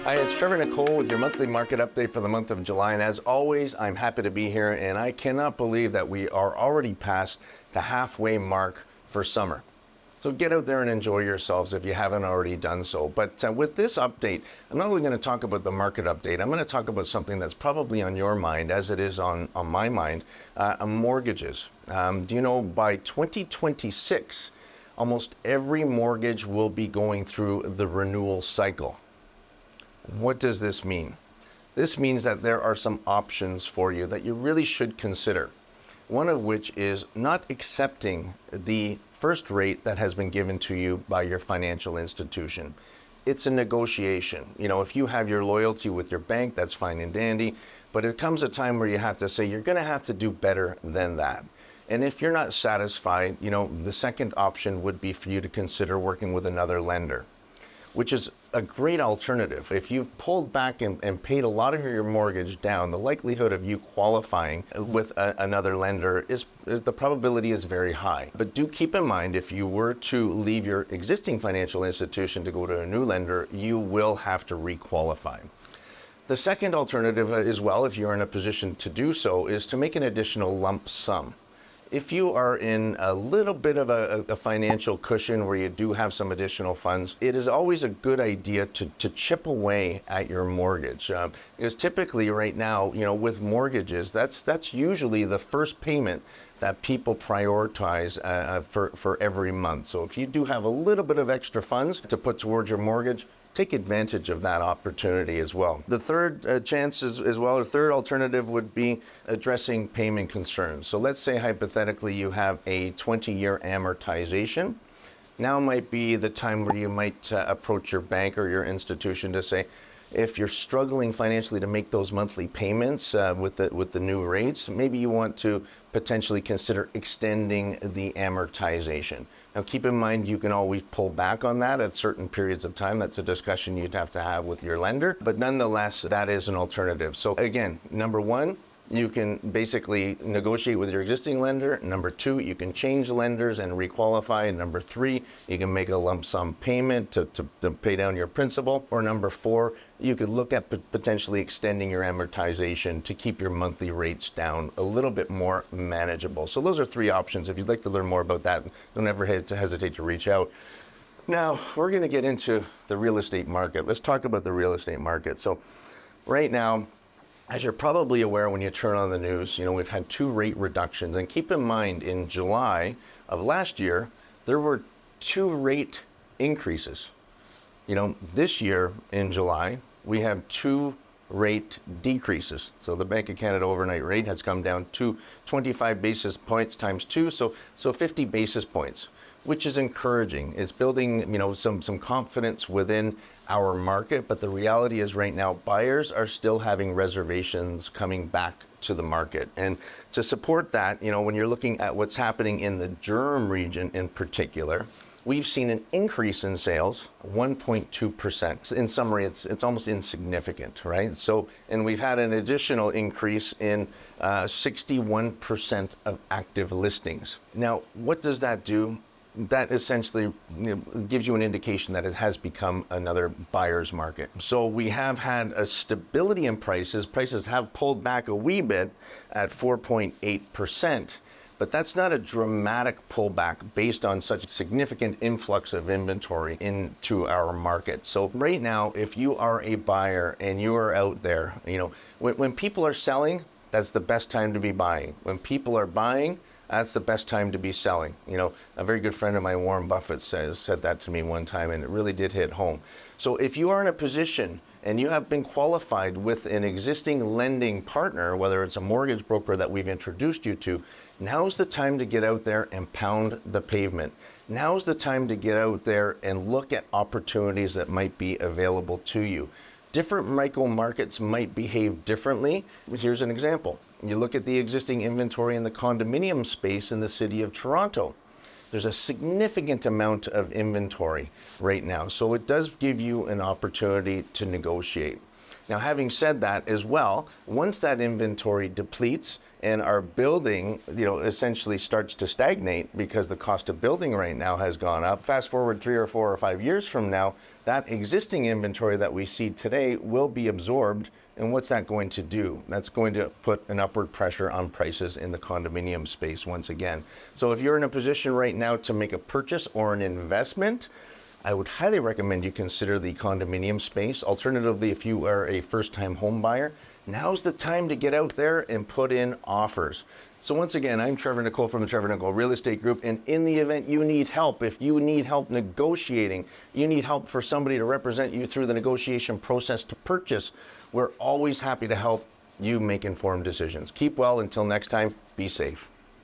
Hi, it's Trevor and Nicolle with your monthly market update for the month of July. And as always, I'm happy to be here, and I cannot believe that we are already past the halfway mark for summer. So get out there and enjoy yourselves if you haven't already done so. But with this update, I'm not only going to talk about the market update, I'm going to talk about something that's probably on your mind, as it is on my mind, mortgages. Do you know by 2026, almost every mortgage will be going through the renewal cycle? What does this mean? This means that there are some options for you that you really should consider. One of which is not accepting the first rate that has been given to you by your financial institution. It's a negotiation. You know, if you have your loyalty with your bank, that's fine and dandy, but it comes a time where you have to say you're going to have to do better than that. And if you're not satisfied, you know, the second option would be for you to consider working with another lender, which is a great alternative. If you've pulled back and paid a lot of your mortgage down, the likelihood of you qualifying with another lender the probability is very high. But do keep in mind, if you were to leave your existing financial institution to go to a new lender, you will have to requalify. The second alternative as well, if you're in a position to do so, is to make an additional lump sum. If you are in a little bit of a financial cushion where you do have some additional funds, it is always a good idea to chip away at your mortgage. Because typically right now, you know, with mortgages, that's usually the first payment that people prioritize for every month. So if you do have a little bit of extra funds to put towards your mortgage, take advantage of that opportunity as well. The third chance as well, or third alternative would be addressing payment concerns. So let's say hypothetically you have a 20-year amortization. Now might be the time where you might approach your bank or your institution to say, if you're struggling financially to make those monthly payments with the new rates, maybe you want to potentially consider extending the amortization. Now keep in mind, you can always pull back on that at certain periods of time. That's a discussion you'd have to have with your lender, but nonetheless, that is an alternative. So again, number one, you can basically negotiate with your existing lender. Number two, you can change lenders and requalify. Number three, you can make a lump sum payment to pay down your principal. Or number four, you could look at potentially extending your amortization to keep your monthly rates down a little bit more manageable. So those are three options. If you'd like to learn more about that, don't ever hesitate to reach out. Now, we're going to get into the real estate market. Let's talk about the real estate market. So right now, as you're probably aware, when you turn on the news, you know, we've had 2 rate reductions. And keep in mind, in July of last year, there were 2 rate increases. You know, this year in July, we have 2 rate decreases. So the Bank of Canada overnight rate has come down to 25 basis points times 2, so 50 basis points, which is encouraging. It's building, you know, some confidence within our market, but the reality is right now buyers are still having reservations coming back to the market. And to support that, you know, when you're looking at what's happening in the Durham region in particular, we've seen an increase in sales, 1.2%. In summary, it's almost insignificant, right? So, and we've had an additional increase in 61% of active listings. Now, what does that do? That essentially gives you an indication that it has become another buyer's market. So we have had a stability in prices. Prices have pulled back a wee bit at 4.8%, but that's not a dramatic pullback based on such a significant influx of inventory into our market. So right now, if you are a buyer and you are out there, you know, when people are selling, that's the best time to be buying. When people are buying, that's the best time to be selling. You know, a very good friend of mine, Warren Buffett, said that to me one time, and it really did hit home. So if you are in a position and you have been qualified with an existing lending partner, whether it's a mortgage broker that we've introduced you to, now's the time to get out there and pound the pavement. Now's the time to get out there and look at opportunities that might be available to you. Different micro markets might behave differently. Here's an example. You look at the existing inventory in the condominium space in the city of Toronto. There's a significant amount of inventory right now, so it does give you an opportunity to negotiate. Now, having said that as well, once that inventory depletes, and our building, essentially starts to stagnate because the cost of building right now has gone up. Fast forward 3 or 4 or 5 years from now, that existing inventory that we see today will be absorbed. And what's that going to do? That's going to put an upward pressure on prices in the condominium space once again. So if you're in a position right now to make a purchase or an investment, I would highly recommend you consider the condominium space. Alternatively, if you are a first-time home buyer, now's the time to get out there and put in offers. So once again, I'm Trevor Nicolle from the Trevor Nicolle Real Estate Group, and in the event you need help, if you need help negotiating, you need help for somebody to represent you through the negotiation process to purchase, we're always happy to help you make informed decisions. Keep well. Until next time, be safe.